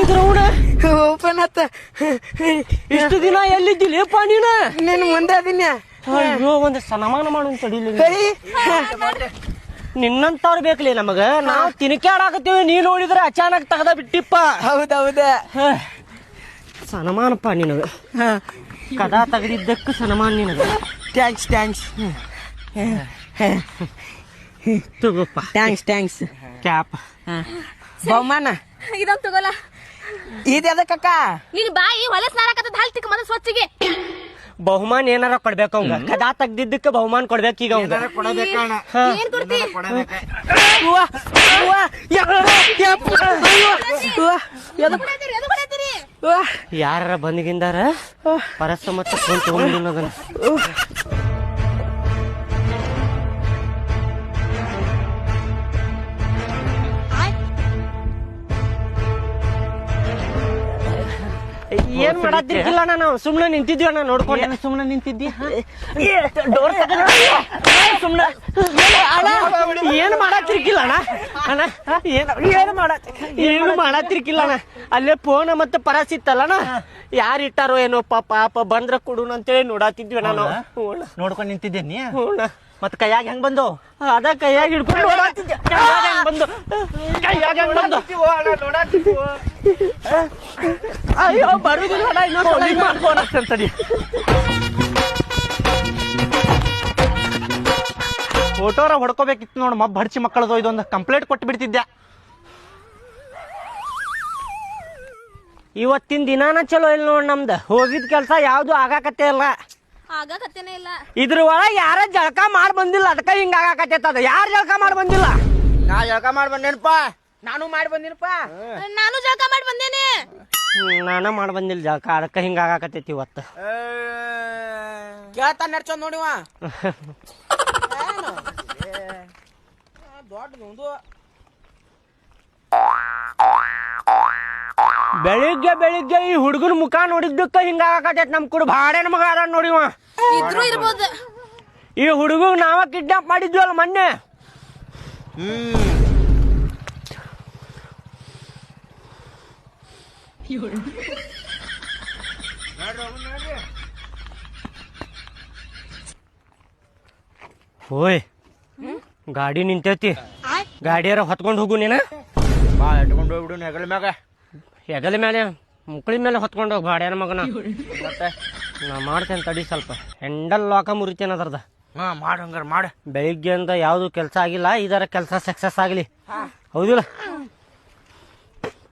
ಏನಾಯ್ತು ರೌಣ ಓಪನ್ ಆತ. ಇಷ್ಟು ದಿನ ಎಲ್ಲಿದ್ದಿಲ್ಲಪ್ಪ ನೀನ? ನಿನ್ ಮುಂದೆ ಅದೀನಿ. ಅಯ್ಯೋ ಒಂದ್ ಸನ್ಮಾನ ಮಾಡು ತಡಿಲಿ. ನಿನ್ನಂತವ್ರು ಬೇಕಲಿ ನಮಗ. ನಾವು ತಿನ್ಕ್ಯಾಡಾಕತ್ತೀವಿ, ನೀ ನೋಡಿದ್ರೆ ಅಚಾನಕ್ ತಗದ ಬಿಟ್ಟಿಪ್ಪ. ಹೌದೌದ. ಸನ್ಮಾನಪ್ಪ ನಿನಗ. ಕದಾ ತೆಗೆದಿದ್ದಕ್ಕೆ ಸನ್ಮಾನ ನಿನಗ. ಥ್ಯಾಂಕ್ಸ್ ಥ್ಯಾಂಕ್ಸ್ ತಗೋಪ್ಪ. ಥ್ಯಾಂಕ್ಸ್ ಕ್ಯಾಪ್ ಬಹುಮಾನ ಇದೊಂದು ತಗೋಲ್ಲ. ಇದು ಎದಕ್ಕಕ್ಕ? ನಿನ್ ಬಾಯಿ ಹೊಲಸ್ ನಾರಾಕತ್ತದ ಹಾಲ್ ತಿಕ್ಕ ಮೊದಲು ಸ್ವಚ್ಛಗೆ. ಬಹುಮಾನ ಏನಾರ ಕೊಡ್ಬೇಕು ಅವಂಗ. ಕದಾ ತೆಗ್ದಿದ್ದಕ್ಕೆ ಬಹುಮಾನ ಕೊಡ್ಬೇಕು ಈಗ ಅವಂಗ. ಏನ್ ಕೊಡ್ತಿ? ಎದು ಕೊಡತ್ತೀರಿ? ಯಾರ ಬಂದಿಗಿಂದಾರ ಪರಸ್ತ ಮತ್ತೆ ಫೋನ್ ತಗೊಂಡಿನ ಅದನ್ನ. ಏನ್ ಮಾಡತ್ತಿರ್ಕಿಲ್ಲ, ನಾನು ಸುಮ್ನೆ ನಿಂತಿದ್ವಿ ಅಣ್ಣ. ನೋಡ್ಕೊಂಡು ಸುಮ್ನೆ ನಿಂತಿದ್ದಿ. ಡೋರ್ ಸುಮ್ನೆ ಏನು ಮಾಡತ್ತಿರ್ಕಿಲ್ಲ ಅಣ್ಣ. ಅಣ್ಣ ಏನು ಮಾಡತ್ತಿರ್ಕಿಲ್ಲ ಅಣ್ಣ. ಅಲ್ಲೇ ಫೋನ್ ಮತ್ತೆ ಪರಸ್ ಇತ್ತಲ್ಲಣ್ಣ, ಯಾರು ಇಟ್ಟಾರೋ ಏನೋ ಪಾಪ ಬಂದ್ರ ಕೊಡು ಅಂತೇಳಿ ನೋಡತ್ತಿದ್ವಿ ನಾನು. ನೋಡ್ಕೊಂಡ್ ನಿಂತಿದ್ದೇನಿ. ಮತ್ ಕೈಯಾಗ ಹೆಂಗ್ ಬಂದು? ಅದ ಕೈಯಾಗ ಹಿಡ್ಕೊಂಡು ನೋಡತ್ತಿದ್ದೆ. ಕೈಯಾಗ ಹೆಂಗ್ ಬಂದು? ಅಯ್ಯೋ ಬರುದಿಲ್ಲ ಅಣ್ಣ, ಇನ್ನೊಂದು ಮಾಡ್ಕೊಂಡಿ. ಫೋಟೋರ ಹೊಡ್ಕೋಬೇಕಿತ್ತು ನೋಡ್. ಬಡ್ಚಿ ಮಕ್ಕಳದು ಇದೊಂದು ಕಂಪ್ಲೇಂಟ್ ಕೊಟ್ಟು ಬಿಡ್ತಿದ್ದೆ. ಇವತ್ತಿನ ದಿನಾನ ಚಲೋ ಇಲ್ಲ ನೋಡ್ ನಮ್ದು. ಹೋಗಿದ್ ಕೆಲ್ಸ ಯಾವ್ದು ಆಗಾಕತ್ತೆ ಇಲ್ಲ. ಆಗಕತ್ತೇನೆ ಇಲ್ಲ. ಇದ್ರ ಒಳಗ ಯಾರ ಜಳಕ ಮಾಡಿ ಬಂದಿಲ್ಲ, ಅದಕ್ಕ ಹಿಂಗ ಆಗಾಕತ್ತದ. ಯಾರ ಜಳಕ ಮಾಡಿ ಬಂದಿಲ್ಲ? ನಾ ಜಳಕ ಮಾಡಿ ಬಂದೇನಪ್ಪ. ನಾನು ಮಾಡಿ ಬಂದಿನಪ್ಪ. ನಾನು ಜಳಕ ಮಾಡಿ ಬಂದೇನೆ. ನಾನ ಮಾಡಿ ಬಂದಿಲ್ಲ ಜಳಕ, ಅದಕ್ಕ ಹಿಂಗ ಆಗಾಕತ್ತೈತಿ ಇವತ್ತು. ಕೇಳ್ತಾ ನಡ್ಸೋದ್ ನೋಡಿವ. ದೊಡ್ಡದೊಂದು ಬೆಳಿಗ್ಗೆ ಈ ಹುಡುಗನ ಮುಖ ನೋಡಿದ್ದಕ್ಕ ಹಿಂಗ ಆಗಾಕತ್ತೈತಿ. ನಮ್ ಕೂಡ ಭಾಡೆ ನಮಗ ಅದ ನೋಡಿವ. ಇದ್ರು ಇರ್ಬೋದು. ಈ ಹುಡುಗ ನಾವ ಕಿಡ್ನಾಪ್ ಮಾಡಿದ್ವಲ್ಲ ಮೊನ್ನೆ. ಓಯ್ ಗಾಡಿ ನಿಂತೈತಿ, ಗಾಡಿಯಾರ ಹೊತ್ಕೊಂಡು ಹೋಗು ನೀನ. ಬಾ ಇಟ್ಕೊಂಡು ಹೋಗ್ಬಿಡು ಹೆಗಲ ಮ್ಯಾಗ. ಹೆಗಲ ಮೇಲೆ ಮುಕ್ಳಿ ಮೇಲೆ ಹೊತ್ಕೊಂಡು ಹೋಗಿ ಬಾಡ್ಯಾನ ಮಗನ. ನಾ ಮಾಡ್ತೇನೆ ತಡಿ, ಸ್ವಲ್ಪ ಹೆಂಡಲ್ ಲಾಕ ಮುರಿತೇನೆ ಅದ್ರದ. ಮಾಡ ಹಂಗಾರ ಮಾಡ. ಬೆಳಿಗ್ಗೆ ಅಂತ ಯಾವ್ದು ಕೆಲಸ ಆಗಿಲ್ಲ, ಇದರ ಕೆಲಸ ಸಕ್ಸಸ್ ಆಗಲಿ. ಹೌದಿಲ್ಲ?